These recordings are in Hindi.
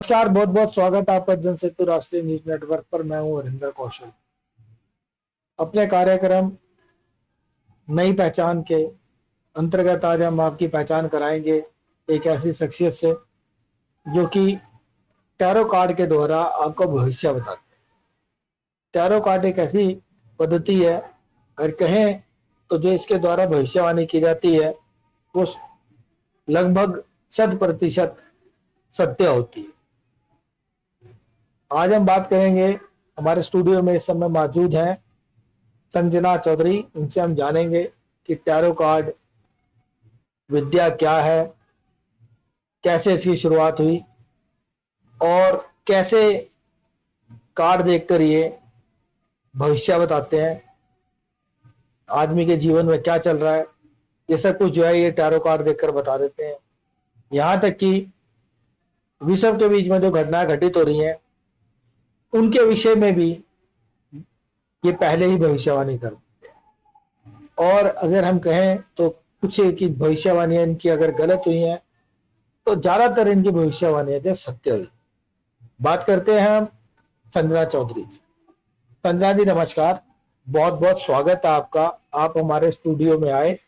नमस्कार, बहुत बहुत स्वागत है आपका जन सेतु राष्ट्रीय न्यूज नेटवर्क पर। मैं हूं हरिंदर कौशल। अपने कार्यक्रम नई पहचान के अंतर्गत आज हम आपकी पहचान कराएंगे एक ऐसी शख्सियत से जो कि टैरो कार्ड के द्वारा आपको भविष्य बताते हैं। टैरो कार्ड एक ऐसी पद्धति है, अगर कहें तो जो इसके द्वारा भविष्यवाणी की जाती है वो लगभग 100% सत्य होती है। आज हम बात करेंगे, हमारे स्टूडियो में इस समय मौजूद हैं संजना चौधरी। इनसे हम जानेंगे कि टैरो कार्ड विद्या क्या है, कैसे इसकी शुरुआत हुई और कैसे कार्ड देखकर ये भविष्य बताते हैं, आदमी के जीवन में क्या चल रहा है, ये सब कुछ जो है ये टैरो कार्ड देखकर बता देते हैं। यहाँ तक कि विश्व के बीच में जो घटनाएं घटित हो रही हैं उनके विषय में भी ये पहले ही भविष्यवाणी कर देते हैं। और अगर हम कहें तो कुछ की भविष्यवाणियां इनकी अगर गलत हुई हैं तो ज्यादातर इनकी भविष्यवाणियां जो सत्य हुई। बात करते हैं हम संजना चौधरी से। संजना जी नमस्कार, बहुत बहुत स्वागत है आपका। आप हमारे स्टूडियो में आए,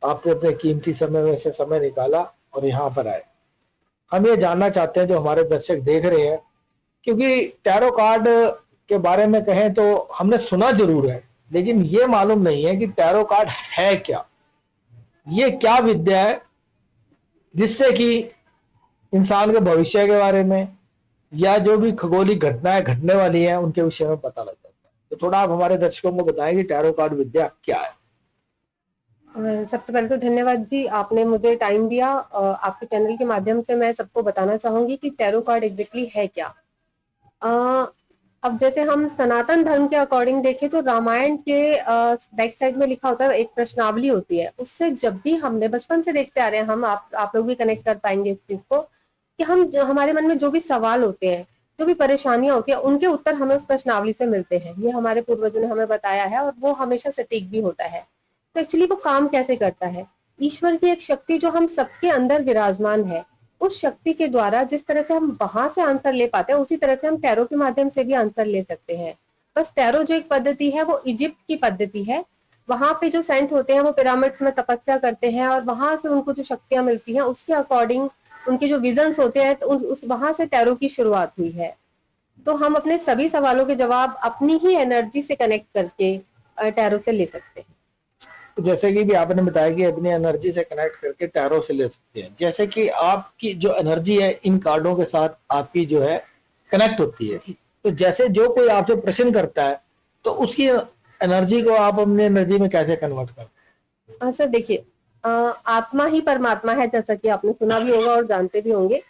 आपने अपने कीमती समय में से समय निकाला और यहाँ पर आए। हम ये जानना चाहते हैं, जो हमारे दर्शक देख रहे हैं, क्योंकि टैरो कार्ड के बारे में कहें तो हमने सुना जरूर है, लेकिन ये मालूम नहीं है कि टैरो कार्ड है क्या, ये क्या विद्या है जिससे कि इंसान के भविष्य के बारे में या जो भी खगोलिक घटनाएं घटने वाली हैं उनके विषय में पता लग जाता है। तो थोड़ा आप हमारे दर्शकों को बताएं कि टैरो कार्ड विद्या क्या है। सबसे पहले तो धन्यवाद जी, आपने मुझे टाइम दिया। आपके चैनल के माध्यम से मैं सबको बताना चाहूंगी कि टैरो कार्ड एग्जैक्टली है क्या। अब जैसे हम सनातन धर्म के अकॉर्डिंग देखें तो रामायण के बैक साइड में लिखा होता है, एक प्रश्नावली होती है। उससे जब भी हमने बचपन से देखते आ रहे हैं, हम आप लोग भी कनेक्ट कर पाएंगे इस चीज को, कि हम हमारे मन में जो भी सवाल होते हैं, जो भी परेशानियां होती है, उनके उत्तर हमें उस प्रश्नावली से मिलते हैं। ये हमारे पूर्वजों ने हमें बताया है और वो हमेशा सटीक भी होता है। तो एक्चुअली वो काम कैसे करता है, ईश्वर की एक शक्ति जो हम सबके अंदर विराजमान है, उस शक्ति के द्वारा जिस तरह से हम वहां से आंसर ले पाते हैं, उसी तरह से हम टैरो के माध्यम से भी आंसर ले सकते हैं। बस टैरो जो एक पद्धति है वो इजिप्ट की पद्धति है। वहां पे जो सेंट होते हैं वो पिरामिड्स में तपस्या करते हैं और वहां से उनको जो शक्तियां मिलती हैं उसके अकॉर्डिंग उनके जो विजन्स होते हैं, तो उस वहां से टैरो की शुरुआत हुई है। तो हम अपने सभी सवालों के जवाब अपनी ही एनर्जी से कनेक्ट करके टैरो से ले सकते हैं। तो जैसे कि भी आपने बताया कि अपनी एनर्जी से कनेक्ट करके टैरो से ले सकते हैं, जैसे कि आपकी जो एनर्जी है इन कार्डों के साथ आपकी जो है कनेक्ट होती है। तो जैसे जो कोई आपसे प्रश्न करता है तो उसकी एनर्जी को आप अपनी एनर्जी में कैसे कन्वर्ट करते हैं? सर देखिए, आत्मा ही परमात्मा है, जैसा कि आपने सुना भी होगा और जानते भी होंगे।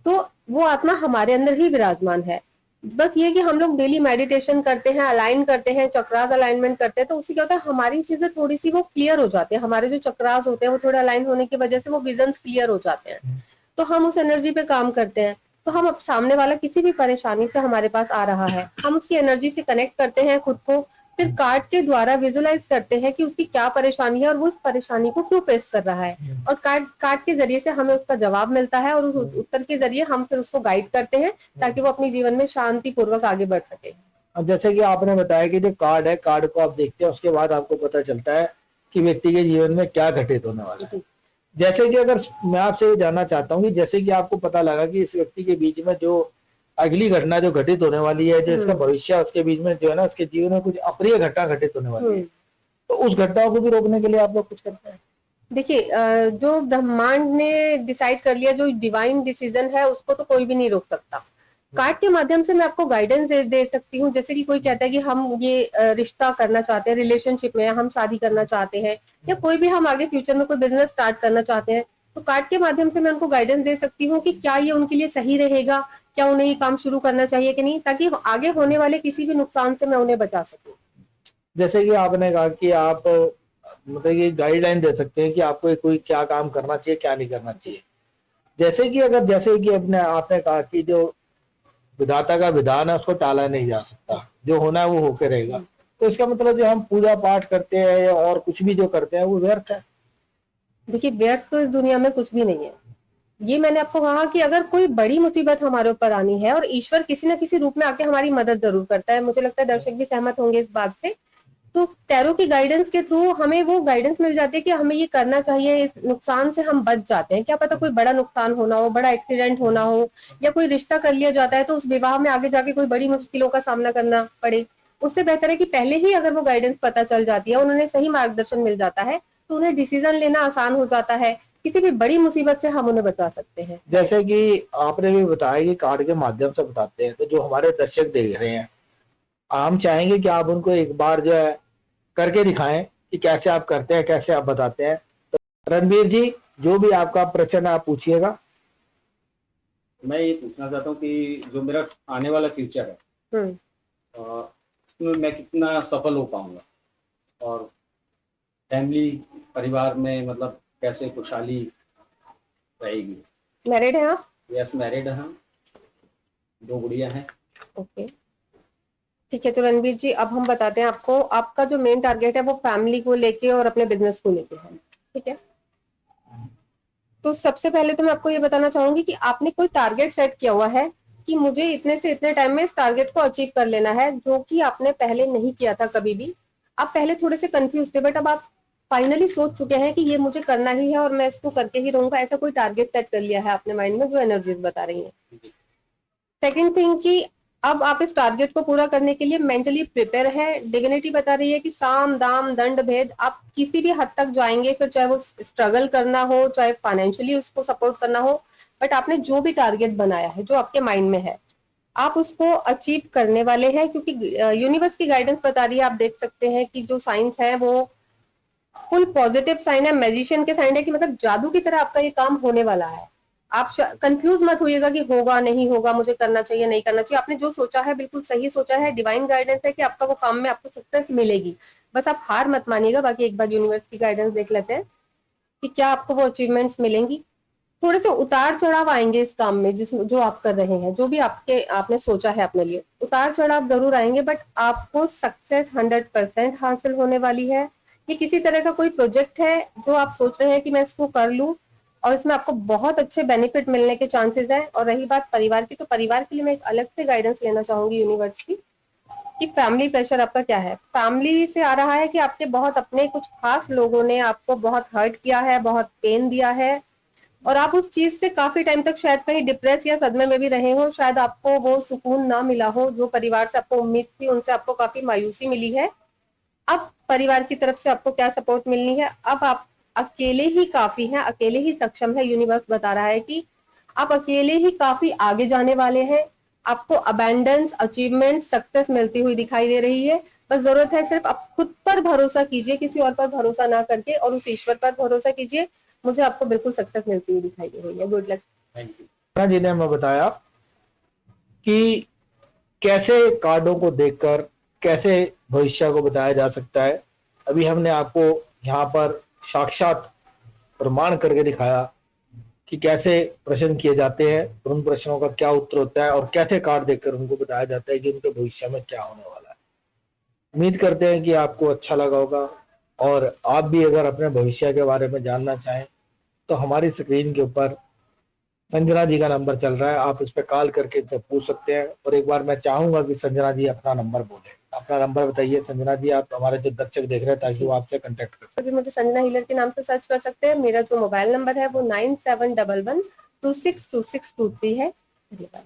तो वो आत्मा हमारे अंदर ही विराजमान है। बस ये कि हम लोग डेली मेडिटेशन करते हैं, अलाइन करते हैं, चक्रास अलाइनमेंट करते हैं, तो उससे क्या होता है, हमारी चीजें थोड़ी सी वो क्लियर हो जाती है। हमारे जो चक्रास होते हैं वो थोड़े अलाइन होने की वजह से वो विजन्स क्लियर हो जाते हैं। तो हम उस एनर्जी पे काम करते हैं। तो हम अब सामने वाला किसी भी परेशानी से हमारे पास आ रहा है, हम उसकी एनर्जी से कनेक्ट करते हैं खुद को, फिर कार्ड के द्वारा विजुलाइज करते हैं कि उसकी क्या परेशानी है और वो उस परेशानी को क्यों फेस कर रहा है, और कार्ड के जरिए से हमें उसका जवाब मिलता है और उस उत्तर के जरिए हम फिर उसको गाइड करते हैं ताकि वो अपने जीवन में शांति पूर्वक आगे बढ़ सके। अब जैसे कि आपने बताया कि जो कार्ड है, कार्ड को आप देखते हैं, उसके बाद आपको पता चलता है कि व्यक्ति के जीवन में क्या घटित होने वाला है। जैसे कि अगर मैं आपसे ये जानना चाहता हूँ कि जैसे कि आपको पता लगा कि इस व्यक्ति के बीच में जो अगली घटना जो घटित होने वाली है, जो इसका भविष्य है, उसके बीच में जो है ना, उसके जीवन में कुछ अप्रिय घटना घटित होने वाली है, तो उस घटनाओं को भी रोकने के लिए आप लोग कुछ करते हैं? देखिए, जो ब्रह्मांड ने डिसाइड कर लिया, जो डिवाइन डिसीजन है, उसको तो कोई भी नहीं रोक सकता। कार्ड के माध्यम से मैं आपको गाइडेंस दे सकती हूँ। जैसे कि कोई कहता है कि हम ये रिश्ता करना चाहते हैं, रिलेशनशिप में हम शादी करना चाहते हैं, या कोई भी हम आगे फ्यूचर में कोई बिजनेस स्टार्ट करना चाहते हैं, तो कार्ड के माध्यम से मैं उनको गाइडेंस दे सकती हूँ कि क्या ये उनके लिए सही रहेगा, क्या उन्हें ये काम शुरू करना चाहिए कि नहीं, ताकि आगे होने वाले किसी भी नुकसान से मैं उन्हें बचा सकूं। जैसे कि आपने कहा कि आप मतलब ये गाइडलाइन दे सकते हैं कि आपको कोई क्या काम करना चाहिए, क्या नहीं करना चाहिए। जैसे कि अगर जैसे कि अपने आपने कहा कि जो विधाता का विधान है उसको टाला नहीं जा सकता, जो होना है वो होके रहेगा, तो इसका मतलब जो हम पूजा पाठ करते हैं या और कुछ भी जो करते हैं वो व्यर्थ है। देखिए, व्यर्थ तो इस दुनिया में कुछ भी नहीं है। ये मैंने आपको कहा कि अगर कोई बड़ी मुसीबत हमारे ऊपर आनी है और ईश्वर किसी न किसी रूप में आके हमारी मदद जरूर करता है, मुझे लगता है दर्शक भी सहमत होंगे इस बात से, तो टैरो की गाइडेंस के थ्रू हमें वो गाइडेंस मिल जाती है कि हमें ये करना चाहिए, इस नुकसान से हम बच जाते हैं। क्या पता कोई बड़ा नुकसान होना हो, बड़ा एक्सीडेंट होना हो, या कोई रिश्ता कर लिया जाता है तो उस विवाह में आगे जाके कोई बड़ी मुश्किलों का सामना करना पड़े। उससे बेहतर है कि पहले ही अगर वो गाइडेंस पता चल जाती है, उन्होंने सही मार्गदर्शन मिल जाता है, तो उन्हें डिसीजन लेना आसान हो जाता है, किसी भी बड़ी मुसीबत से हम उन्हें बचा सकते हैं। जैसे कि आपने भी बताया कि कार्ड के माध्यम से बताते हैं, तो जो हमारे दर्शक देख रहे हैं, हम चाहेंगे कि आप उनको एक बार जो है करके दिखाएं कि कैसे आप करते हैं, कैसे आप बताते हैं। तो रणबीर जी, जो भी आपका प्रश्न है आप पूछिएगा। मैं ये पूछना चाहता हूँ कि जो मेरा आने वाला फ्यूचर है उसमें मैं कितना सफल हो पाऊंगा, और फैमिली परिवार में मतलब कैसे खुशहाली रहेगी। मैरिड है आप? यस, मैरिड हैं, 2 गुड़िया हैं। ओके, ठीक है। तो रणवीर जी, अब हम बताते हैं आपको, आपका जो मेन टारगेट है वो फैमिली को लेके और अपने बिजनेस को लेके है, ठीक है। तो सबसे पहले तो मैं आपको ये बताना चाहूंगी कि आपने कोई टारगेट सेट किया हुआ है कि मुझे इतने से इतने टाइम में इस टारगेट को अचीव कर लेना है, जो कि आपने पहले नहीं किया था कभी भी। आप पहले थोड़े से कंफ्यूज थे, बट अब आप फाइनली सोच चुके हैं कि ये मुझे करना ही है और मैं इसको करके ही रहूंगा। ऐसा कोई टारगेट सेट कर लिया है आपने माइंड में, जो एनर्जीज बता रही है। सेकेंड थिंग कि अब आप इस टारगेट को पूरा करने के लिए मेंटली प्रिपेयर है। डिविनिटी बता रही है कि साम दाम दंड भेद, आप किसी भी हद तक जाएंगे, फिर चाहे वो स्ट्रगल करना हो, चाहे फाइनेंशियली उसको सपोर्ट करना हो, बट आपने जो भी टारगेट बनाया है, जो आपके माइंड में है, आप उसको अचीव करने वाले हैं। क्योंकि यूनिवर्स की गाइडेंस बता रही है, आप देख सकते हैं कि जो साइंस है वो फुल पॉजिटिव साइन है, मैजिशियन के साइन है, कि मतलब जादू की तरह आपका ये काम होने वाला है। आप कंफ्यूज मत होइएगा कि होगा नहीं होगा, मुझे करना चाहिए नहीं करना चाहिए। आपने जो सोचा है बिल्कुल सही सोचा है। डिवाइन गाइडेंस है कि आपका वो काम में आपको सक्सेस मिलेगी। बस आप हार मत मानिएगा। बाकी एक बार यूनिवर्स की गाइडेंस देख लेते हैं कि क्या आपको वो अचीवमेंट्स मिलेंगी। थोड़े से उतार चढ़ाव आएंगे इस काम में, जिसमें जो आप कर रहे हैं, जो भी आपने सोचा है अपने लिए, उतार चढ़ाव जरूर आएंगे, बट आपको सक्सेस 100% हासिल होने वाली है। ये किसी तरह का कोई प्रोजेक्ट है जो आप सोच रहे हैं कि मैं इसको कर लूं, और इसमें आपको बहुत अच्छे बेनिफिट मिलने के चांसेस हैं। और रही बात परिवार की, तो परिवार के लिए मैं एक अलग से गाइडेंस लेना चाहूंगी यूनिवर्स की, कि फैमिली प्रेशर आपका क्या है। फैमिली से आ रहा है कि आपके बहुत अपने कुछ खास लोगों ने आपको बहुत हर्ट किया है, बहुत पेन दिया है, और आप उस चीज से काफी टाइम तक शायद कहीं डिप्रेस या सदमे में भी रहे हो। शायद आपको वो सुकून ना मिला हो जो परिवार से आपको उम्मीद थी, उनसे आपको काफी मायूसी मिली है। अब परिवार की तरफ से आपको क्या सपोर्ट मिलनी है, अब आप अकेले ही काफी हैं, अकेले ही सक्षम है। यूनिवर्स बता रहा है कि आप अकेले ही काफी आगे जाने वाले हैं। आपको अबेंडेंस, अचीवमेंट, सक्सेस मिलती हुई दिखाई दे रही है। बस जरूरत है सिर्फ आप खुद पर भरोसा कीजिए, किसी और पर भरोसा ना करके, और उस ईश्वर पर भरोसा कीजिए। मुझे आपको बिल्कुल सक्सेस मिलती हुई दिखाई दे रही है। Good luck. Thank you. Ji ने हमें बताया कि कैसे कार्डों को देखकर कैसे भविष्य को बताया जा सकता है। अभी हमने आपको यहाँ पर साक्षात प्रमाण करके दिखाया कि कैसे प्रश्न किए जाते हैं, उन प्रश्नों का क्या उत्तर होता है, और कैसे कार्ड देखकर उनको बताया जाता है कि उनके भविष्य में क्या होने वाला है। उम्मीद करते हैं कि आपको अच्छा लगा होगा, और आप भी अगर अपने भविष्य के बारे में जानना चाहें तो हमारी स्क्रीन के ऊपर संजना जी का नंबर चल रहा है, आप इस पर कॉल करके इनसे पूछ सकते हैं। और एक बार मैं चाहूंगा कि संजना जी अपना नंबर बोले। अपना नंबर बताइए संजना जी, आप हमारे जो दर्शक देख रहे हैं, ताकि वो आपसे कांटेक्ट कर सकें। अभी मुझे संजना हीलर के नाम से सर्च कर सकते हैं। मेरा जो मोबाइल नंबर है वो 9711262623 है। धन्यवाद।